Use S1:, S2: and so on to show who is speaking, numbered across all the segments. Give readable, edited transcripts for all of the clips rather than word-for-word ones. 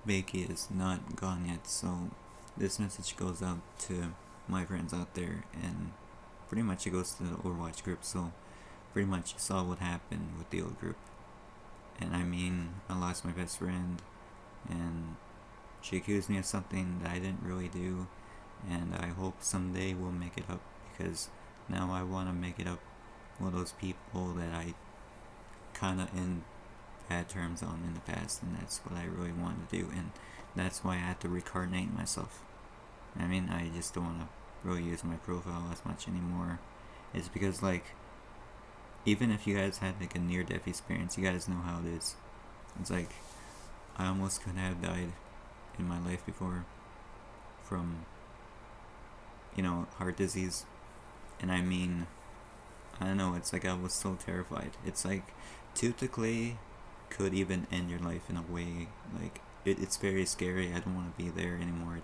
S1: Bakey is not gone yet, so this message goes out to my friends out there, and pretty much it goes to the Overwatch group. So pretty much you saw what happened with the old group, and I mean, I lost my best friend, and she accused me of something that I didn't really do, and I hope someday we'll make it up, because now I want to make it up with those people that I kind of in bad terms on in the past, and that's what I really want to do, and that's why I had to reincarnate myself. I mean, I just don't want to really use my profile as much anymore. It's because, like, even if you guys had like a near-death experience, you guys know how it is. It's like, I almost could have died in my life before from, heart disease. And I mean, I don't know, it's like I was so terrified. It's like, tooth decay could even end your life in a way. Like, it's very scary. I don't want to be there anymore.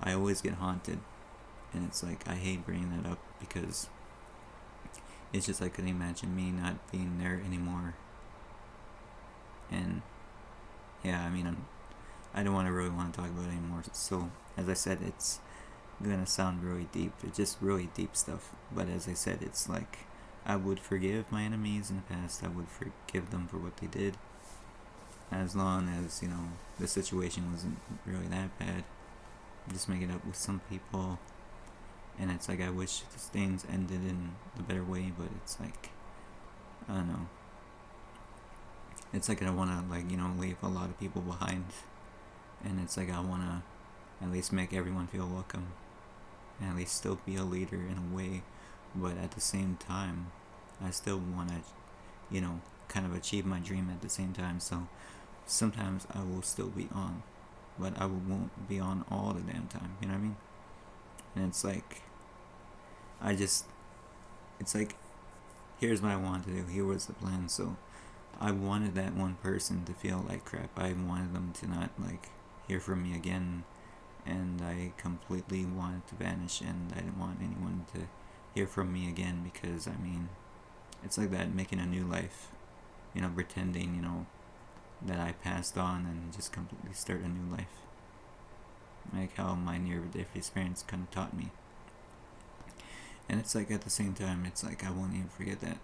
S1: I always get haunted. And it's like, I hate bringing that up because it's just, I couldn't imagine me not being there anymore. And yeah, I mean, I don't really want to talk about it anymore. So, as I said, it's gonna sound really deep. It's just really deep stuff. But as I said, it's like, I would forgive my enemies in the past. I would forgive them for what they did, as long as, the situation wasn't really that bad. Just make it up with some people. And it's like, I wish these things ended in a better way, but it's like, I don't know. It's like, I don't want to, like, leave a lot of people behind. And it's like, I want to at least make everyone feel welcome. And at least still be a leader in a way. But at the same time, I still want to, kind of achieve my dream at the same time. So sometimes I will still be on. But I won't be on all the damn time. You know what I mean? And it's like, it's like, here's what I wanted to do. Here was the plan. So I wanted that one person to feel like crap. I wanted them to not, like, hear from me again. And I completely wanted to vanish. And I didn't want anyone to hear from me again. Because, I mean, it's like that, making a new life. Pretending, that I passed on and just completely start a new life. Like how my near-death experience kind of taught me. And it's like, at the same time, it's like, I won't even forget that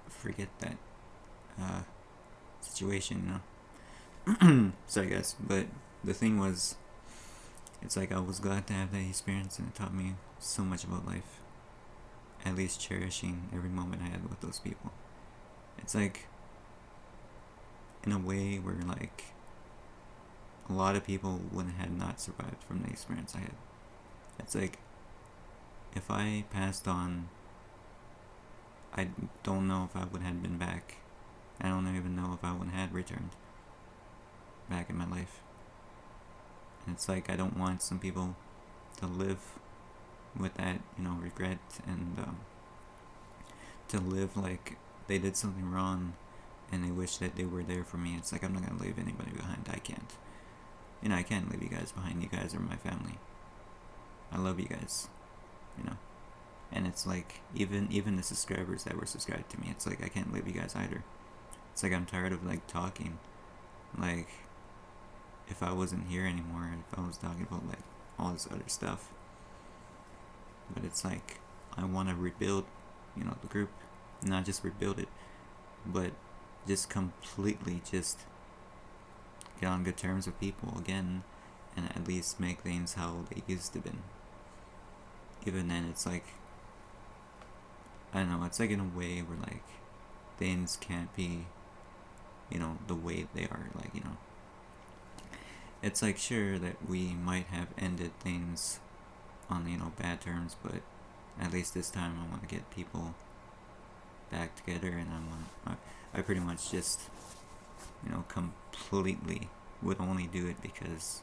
S1: situation, Sorry guys, but the thing was, it's like, I was glad to have that experience, and it taught me so much about life. At least cherishing every moment I had with those people. It's like, in a way where, like, a lot of people wouldn't have not survived from the experience I had. It's like, if I passed on, I don't know if I would have been back. I don't even know if I would have returned back in my life. And it's like, I don't want some people to live with that, regret, and to live like they did something wrong and they wish that they were there for me. It's like, I'm not gonna leave anybody behind. I can't. I can't leave you guys behind. You guys are my family. I love you guys. And it's like, even the subscribers that were subscribed to me, it's like, I can't leave you guys either. It's like, I'm tired of, like, talking. Like, if I wasn't here anymore, if I was talking about, like, all this other stuff. But it's like, I want to rebuild, the group. Not just rebuild it, but just completely just get on good terms with people again, and at least make things how they used to be. Even then, it's like, I don't know, it's like, in a way where, like, things can't be, the way they are, like, it's like, sure that we might have ended things on, bad terms, but at least this time I want to get people back together, and I pretty much just, completely would only do it because,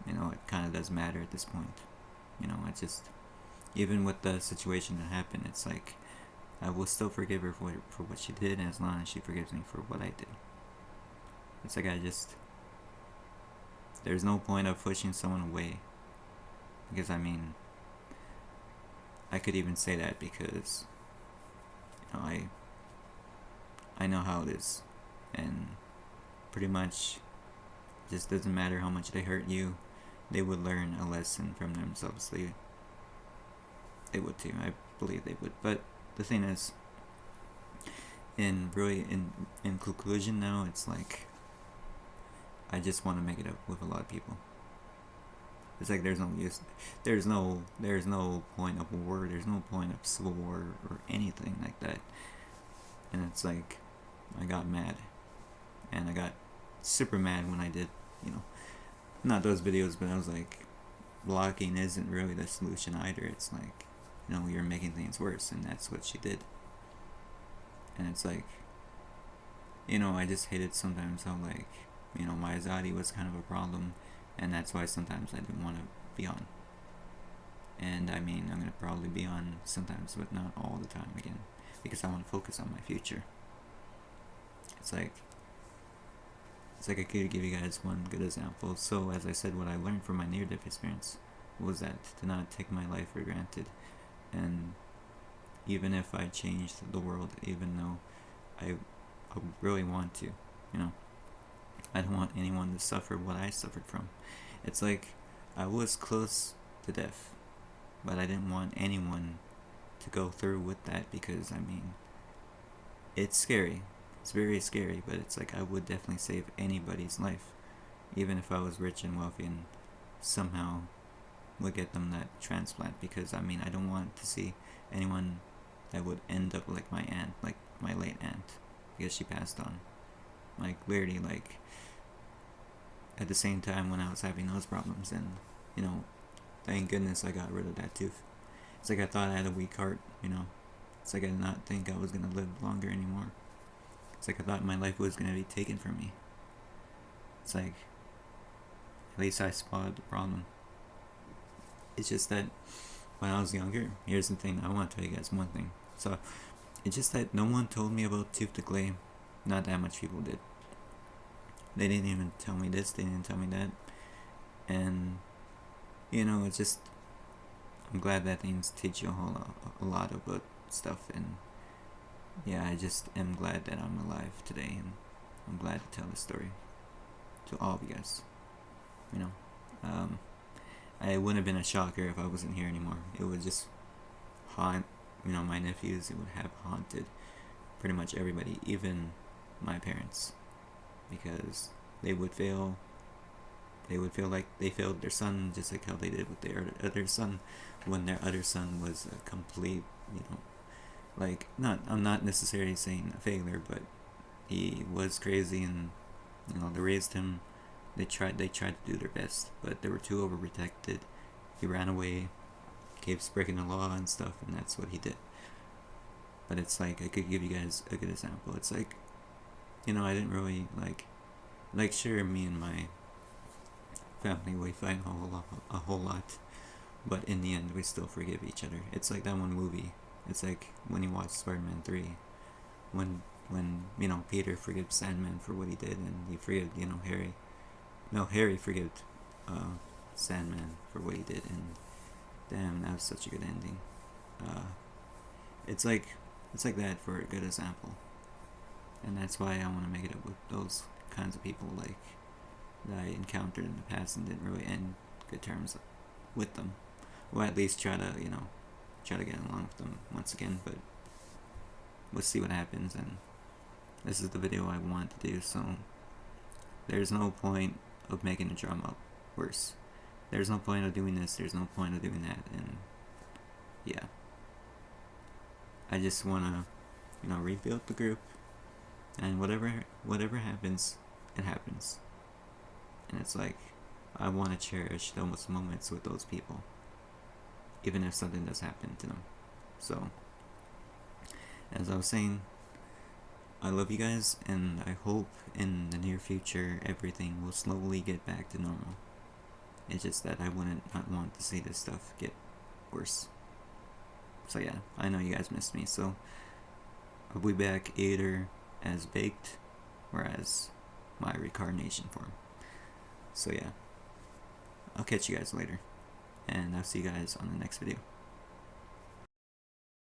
S1: it kind of does matter at this point. It just, even with the situation that happened, it's like, I will still forgive her for what she did, as long as she forgives me for what I did. It's like, there's no point of pushing someone away, because, I mean, I could even say that because, I know how it is, and pretty much Just doesn't matter how much they hurt you, they would learn a lesson from themselves. They would too. I believe they would. But the thing is, in conclusion now, it's like I just want to make it up with a lot of people. It's like there's no point of war, there's no point of civil war or anything like that. And it's like I got mad, and I got super mad when I did, not those videos, but I was like, blocking isn't really the solution either. It's like, you're making things worse, and that's what she did. And it's like, I just hated sometimes how, like, my anxiety was kind of a problem, and that's why sometimes I didn't want to be on. And I mean, I'm going to probably be on sometimes, but not all the time again, because I want to focus on my future. It's like I could give you guys one good example. So, as I said, what I learned from my near-death experience was that to not take my life for granted. And even if I changed the world, even though I really want to, I don't want anyone to suffer what I suffered from. It's like I was close to death, but I didn't want anyone to go through with that, because, I mean, it's scary. It's very scary, but it's like I would definitely save anybody's life, even if I was rich and wealthy and somehow would get them that transplant, because, I mean, I don't want to see anyone that would end up like my aunt, like my late aunt, because she passed on. Like, literally, like, at the same time when I was having those problems, and, thank goodness I got rid of that tooth. It's like I thought I had a weak heart, It's like I did not think I was going to live longer anymore. It's like I thought my life was going to be taken from me. It's like, at least I spotted the problem. It's just that when I was younger, here's the thing, I want to tell you guys one thing. So, it's just that no one told me about tooth decay. Not that much people did. They didn't even tell me this, they didn't tell me that. And, it's just, I'm glad that things teach you a lot about stuff. And yeah, I just am glad that I'm alive today, and I'm glad to tell this story to all of you guys. I wouldn't have been a shocker if I wasn't here anymore. It would just haunt, my nephews. It would have haunted pretty much everybody, even my parents, because they would feel like they failed their son, just like how they did with their other son, when their other son was a complete, like, I'm not necessarily saying a failure, but he was crazy, and they raised him. They tried to do their best, but they were too overprotected. He ran away, keeps breaking the law and stuff, and that's what he did. But it's like, I could give you guys a good example. It's like, I didn't really like sure, me and my family, we fight a whole lot, but in the end we still forgive each other. It's like that one movie. It's like when you watch Spider-Man 3, when Peter forgives Sandman for what he did, and he forgave Harry. No, Harry forgave Sandman for what he did, and damn, that was such a good ending. It's like that for a good example, and that's why I want to make it up with those kinds of people, like, that I encountered in the past and didn't really end good terms with them, or at least try to get along with them once again. But we'll see what happens, and this is the video I want to do, so there's no point of making the drama worse. There's no point of doing this, there's no point of doing that, and yeah. I just wanna, rebuild the group, and whatever happens, it happens. And it's like, I wanna cherish those moments with those people, even if something does happen to them. So, as I was saying, I love you guys, and I hope in the near future everything will slowly get back to normal. It's just that I wouldn't not want to see this stuff get worse. So yeah, I know you guys missed me, so I'll be back either as Baked or as my reincarnation form. So yeah, I'll catch you guys later, and I'll see you guys on the next video.